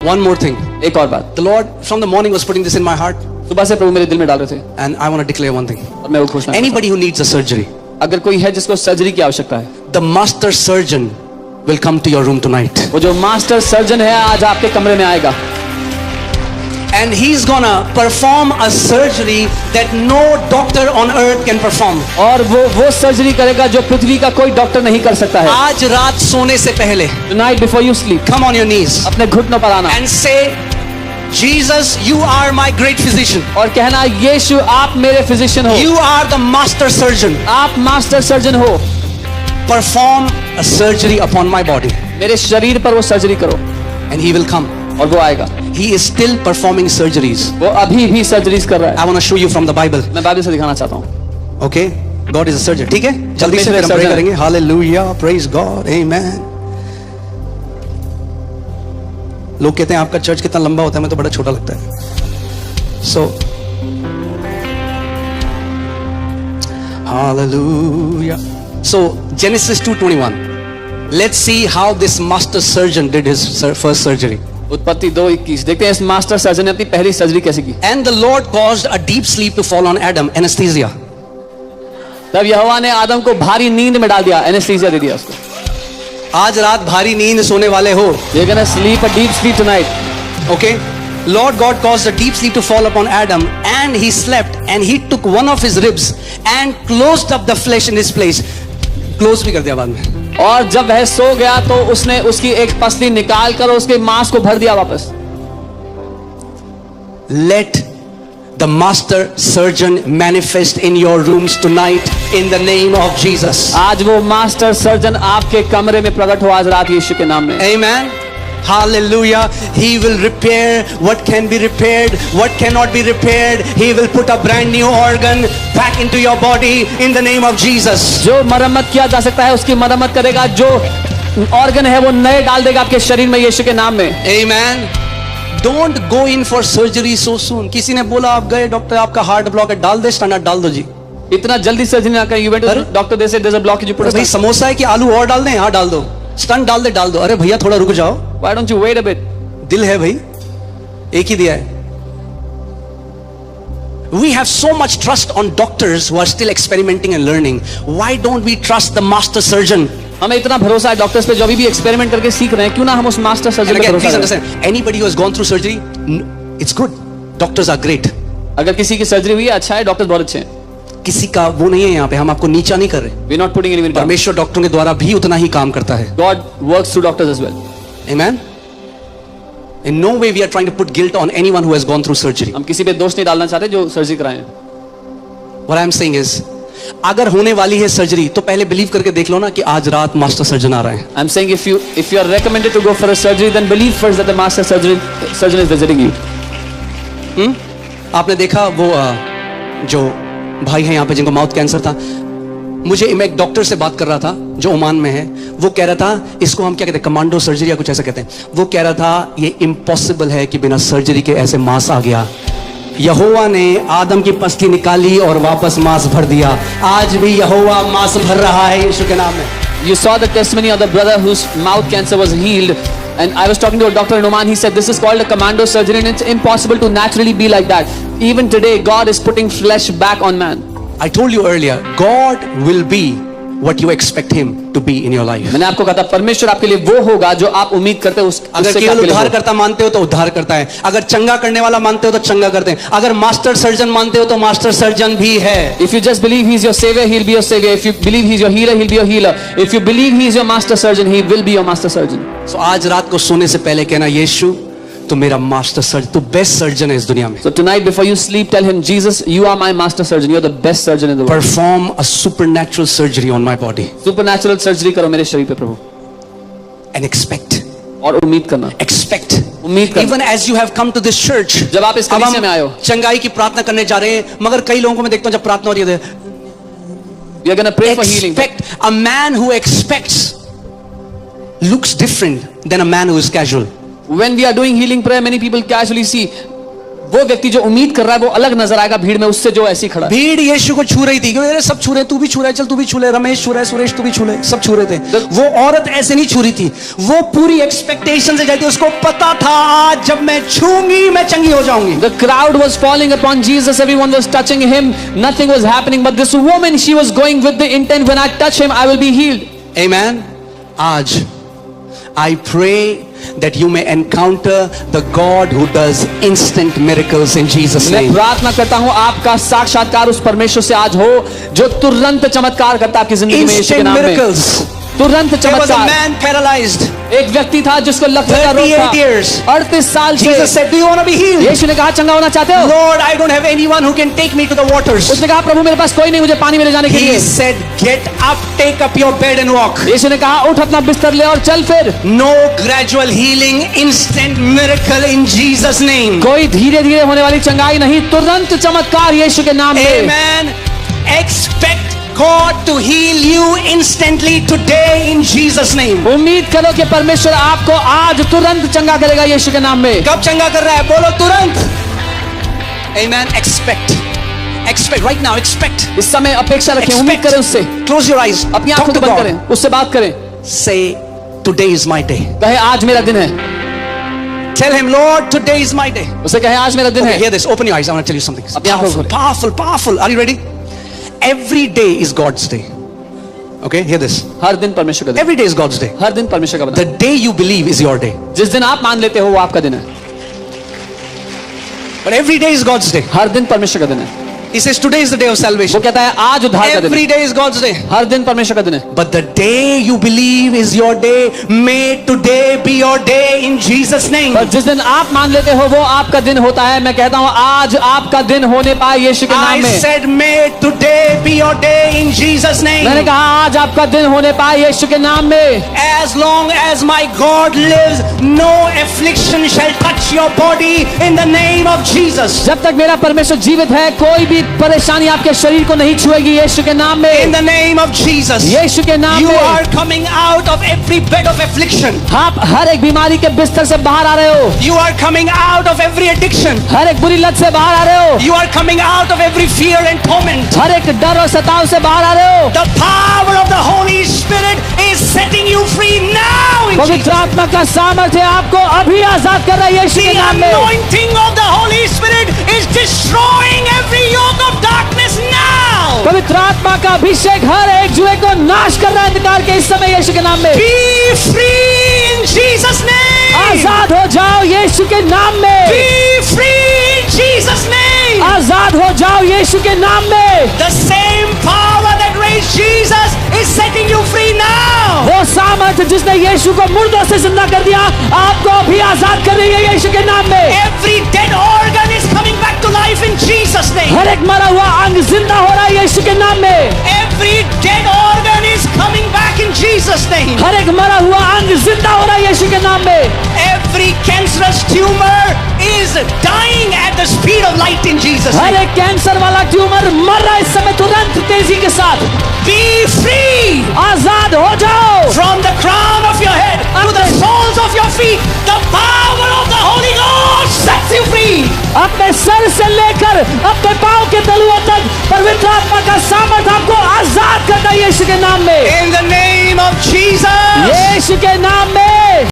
One more thing. एक और बात, The Lord from the morning was putting this in my heart, सुबह से प्रभु मेरे दिल में डाल रहे थे and I want to declare one thing. और मैं वो घोषणा करता Anybody who needs a surgery, हूं। अगर कोई है जिसको सर्जरी की आवश्यकता है, the master surgeon will come to your room tonight. वो जो मास्टर सर्जन है आज आपके कमरे में आएगा And he's gonna perform a surgery that no doctor on earth can perform. और वो सर्जरी करेगा जो पृथ्वी का कोई डॉक्टर नहीं कर सकता है। आज रात सोने से पहले, Tonight before you sleep, come on your knees अपने घुटनों पर आना and say, Jesus, you are my great physician. और कहना, यीशु आप मेरे फिजिशियन हो, You are the master surgeon. आप मास्टर सर्जन हो, Perform a surgery upon my body. मेरे शरीर पर वो सर्जरी करो। And he will come. और वो आएगा। He is still performing surgeries. वो अभी भी सर्जरीज कर रहा है। I want to show you from the Bible. मैं बाइबल से दिखाना चाहता हूँ। Okay? God is a surgeon. ठीक है? जल्दी से फिर हम pray करेंगे. Hallelujah. Praise God. Amen. लोग कहते हैं आपका चर्च कितना लंबा होता है, मैं तो बड़ा छोटा लगता है. So, Hallelujah. So, Genesis 2:21. Let's see how this master surgeon did his first surgery. उत्पत्ति 2:21 देखते हैं इस मास्टर सर्जन ने अपनी पहली सर्जरी कैसे की। And the Lord caused a deep sleep to fall on Adam, anesthesia. तब यहोवा ने आदम को भारी नींद में डाल दिया, एनेस्थीसिया दे दिया उसको। आज रात भारी नींद सोने वाले हो. You're gonna sleep a deep sleep tonight. Okay? Lord God caused a deep sleep to fall upon Adam, and he slept, and he took one of his ribs and closed up the flesh in his place. Close भी कर दिया बाद में. और जब वह सो गया तो उसने उसकी एक पसली निकाल कर उसके मांस को भर दिया वापस। Let the master surgeon manifest in your rooms tonight in the name of Jesus. आज वो मास्टर सर्जन आपके कमरे में प्रकट हो आज रात यीशु के नाम में। Amen. Hallelujah. He will repair what can be repaired, what cannot be repaired. He will put a brand new organ back into your body in the name of Jesus. जो मरम्मत किया जा सकता है उसकी मरम्मत करेगा, जो ऑर्गन है वो नए डाल देगा आपके शरीर में यीशु के नाम में। Amen. Don't go in for surgery so soon. किसी ने बोला आप गए डॉक्टर आपका हार्ट ब्लॉक है, डाल दे स्टैंड डाल दो जी। इतना जल्दी सर्जरी ना करें। You went to doctor, they said there's a blockage, you put a भाई stent. समोसा है कि आलू और डाल दें? हाँ डाल दो। स्टंट डाल दो। अरे भैया थोड़ा रुक जाओ। Why don't you wait a bit? दिल है भाई, एक ही दिया है. We have so much trust on doctors who are still experimenting and learning. Why don't we trust the master surgeon? हमें इतना भरोसा है डॉक्टर्स पे जो अभी भी एक्सपेरिमेंट करके सीख रहे हैं, क्यों ना हम उस मास्टर सर्जन And पे again, भरोसा please करें। understand, anybody who has gone through surgery, it's good. Doctors are great. अगर किसी की सर्जरी हुई है, अच्छा है, डॉक्टर्स बहुत अच्छे हैं। किसी का वो नहीं है यहाँ पे, हम आपको नीचा नहीं कर रहे. We're not putting anyone down. परमेश्वर डॉक्टरों के द्वारा भी उतना ही काम करता है. God works through doctors as well. Amen. In no way we are trying to put guilt on anyone who has gone through surgery. हम किसी पे दोष नहीं डालना चाहते जो सर्जरी कराए हैं। What I am saying is, अगर होने वाली है सर्जरी तो पहले बिलीव करके देख लो ना कि आज रात मास्टर सर्जन आ रहे हैं. I'm saying if you are recommended to go for a surgery, then believe first that the master surgeon is visiting you. आपने देखा वो जो भाई है यहाँ पे जिनको माउथ कैंसर था, मैं एक डॉक्टर से बात कर रहा था जो ओमान में है. वो कह रहा था इसको हम क्या कहते हैं, कमांडो सर्जरी या कुछ ऐसा कहते हैं. वो कह रहा था ये इम्पॉसिबल है कि बिना सर्जरी के ऐसे मांस आ गया. यहोवा ने आदम की पसली निकाली और वापस मांस भर दिया. आज भी यहोवा मांस भर रहा है यीशु के नाम में. You saw the testimony of the brother whose mouth cancer was healed, and I was talking to a doctor in Oman. He said this is called a commando surgery, and it's impossible to naturally be like that. Even today, God is putting flesh back on man. I told you earlier, God will be what you expect him to be in your life. मैंने आपको कहा था परमेश्वर आपके लिए वो होगा जो आप उम्मीद करते हो उससे। अगर केवल उद्धार करता मानते हो तो उद्धार करता है. अगर चंगा करने वाला मानते हो तो चंगा करते हैं. अगर मास्टर सर्जन मानते हो तो मास्टर सर्जन भी है. If you just believe he's your savior, he'll be your savior. If you believe he's your healer, he'll be your healer. If you believe he's your master surgeon, he will be your master surgeon. So आज रात को सोने से पहले कहना, यीशु तो मेरा master surgeon, तू बेस्ट सर्जन है इस दुनिया में. So tonight before you sleep, tell him, Jesus, you are my master surgeon. You're the best surgeon in the world. Perform a supernatural surgery on my body. Supernatural surgery करो मेरे शरीर पे प्रभु. And expect. और उम्मीद करना. Expect. उम्मीद करना. Even as you have come to this church. जब आप इस कलीसिया में आए हो. चंगाई की प्रार्थना करने जा रहे हैं, मगर कई लोगों को मैं देखता हूँ जब प्रार्थना हो रही है, We are going to pray for healing. Expect. A man who expects looks different than a man who is casual. When we are doing healing prayer, many people casually see वो व्यक्ति जो उम्मीद कर रहा है वो अलग नजर आएगा भीड़ में उससे जो ऐसी खड़ा है। भीड़ यीशु को छू रही थी, क्योंकि अरे सब छू रहे, तू भी छू रहा है, चल तू भी छू ले, रमेश छू रहा है, सुरेश तू भी छू ले, सब छू रहे थे। वो औरत ऐसे नहीं छू रही थी, वो पूरी एक्सपेक्टेशन से जाती, उसको पता था आज जब मैं छूंगी मैं चंगी हो जाऊंगी। The crowd was falling upon Jesus, everyone was touching him, nothing was happening, but this woman, she was going with the intent, when I touch him I will be healed. Amen. आज I pray that you may encounter the God who does instant miracles in Jesus' मैं name. प्रार्थना करता हूँ आपका साक्षात्कार उस परमेश्वर से आज हो जो तुरंत चमत्कार करता है आपकी जिंदगी में यीशु के Instant नाम में। miracles. तुरंत There was a चमत्कार। man paralyzed. एक व्यक्ति था जिसको लकवे का रोग 38 years. था 38 साल Jesus से। said, do you want to be healed? यीशु ने कहा चंगा होना चाहते हो? Lord, I don't have anyone who can take me to the waters. उसने कहा प्रभु मेरे पास कोई नहीं मुझे पानी में ले जाने के He लिए। said, get up, take up your bed and walk. यीशु ने कहा उठ अपना बिस्तर ले और चल फिर। No gradual healing, instant miracle in Jesus' name. कोई धीरे धीरे होने वाली चंगाई नहीं, तुरंत चमत्कार यीशु के नाम में। Amen. Expect God to heal you instantly today in Jesus' name. उम्मीद करो कि परमेश्वर आपको आज तुरंत चंगा करेगा यीशु के नाम में। कब चंगा कर रहा है? बोलो तुरंत। Amen. Expect. Expect right now. Expect. इस समय अपेक्षा रखें, उम्मीद Expect. करें उससे, Close your eyes. अपनी Talk आंखों to को बंद God. करें, उससे बात करें। Say, today is my day. कहे आज मेरा दिन है। Tell him, Lord, today is my day. उसे कहे आज मेरा दिन Okay, है। hear this. Open your eyes. I want to tell you something. अपनी आंखों Powerful, खोलें। powerful, powerful. Are you ready? Every day is God's day. Okay, hear this. हर दिन परमेश्वर का दिन, Every day is God's day. हर दिन परमेश्वर का The दिन। day you believe is your day. जिस दिन आप मान लेते हो वो आपका दिन है। But every day is God's day. हर दिन परमेश्वर का दिन है। He says today is the day of वो salvation. कहता है आज उद्धार का दिन Every है। day is God's day. हर दिन परमेश्वर का दिन है। But the day you believe is your day. May today be your day in Jesus' name. पर जिस दिन आप मान लेते हो वो आपका दिन होता है। मैं कहता हूँ आज आपका दिन होने पाए यीशु के नाम I में। said may today be your day in Jesus' मैंने name. कहा आज आपका दिन होने पाए यीशु के नाम में। As long as my God lives, no affliction shall touch your body in the name of Jesus. जब तक मेरा परमेश्वर जीवित है कोई भी परेशानी आपके शरीर को नहीं छुएगी यीशु के नाम में। In the name of Jesus. यीशु के नाम You में are coming out of every bed of affliction. आप हर एक बीमारी के बिस्तर से बाहर आ रहे हो। You are coming out of every addiction. हर एक बुरी लत से बाहर आ रहे हो। You are coming out of every fear and torment. हर एक डर और सताव से बाहर आ रहे हो। The power of the Holy Spirit is setting you free now in पवित्र Jesus. आत्मा का सामर्थ्य आपको अभी आजाद कर रहा है यीशु The के नाम में। anointing of the Holy Spirit is destroying every yoke of darkness now. पवित्र आत्मा का अभिषेक हर एक जुए को नाश कर रहा है अंधकार के इस समय यीशु के नाम में। Be free in Jesus' name. आजाद हो जाओ यीशु के नाम में। Be free in Jesus' name. आजाद हो जाओ यीशु के नाम में। The same power that raised Jesus is setting you free now. वो सामर्थ्य जिसने यीशु को मुर्दों से जिंदा कर दिया आपको अभी आजाद कर रही है यीशु के नाम में। Every dead organ is coming back to life in Jesus' name. हर एक मरा हुआ अंग जिंदा हो रहा है यीशु के नाम में। Every dead organ is coming back in Jesus' name. हर एक मरा हुआ अंग जिंदा हो रहा है यीशु के नाम में। Every cancerous tumor is dying at the speed of light in Jesus' her name. एक कैंसर वाला ट्यूमर मर रहा है इस समय तुरंत तेजी के साथ। Be free आजाद हो जाओ from the crown of your head to the soles of your feet. The power of the Holy Ghost sets you free. अपने सर से लेकर अपने पांव के तलुओं तक पवित्र आत्मा का सामर्थ्य आपको आजाद करता है यीशु के नाम में। In the name of Jesus. यीशु के नाम में।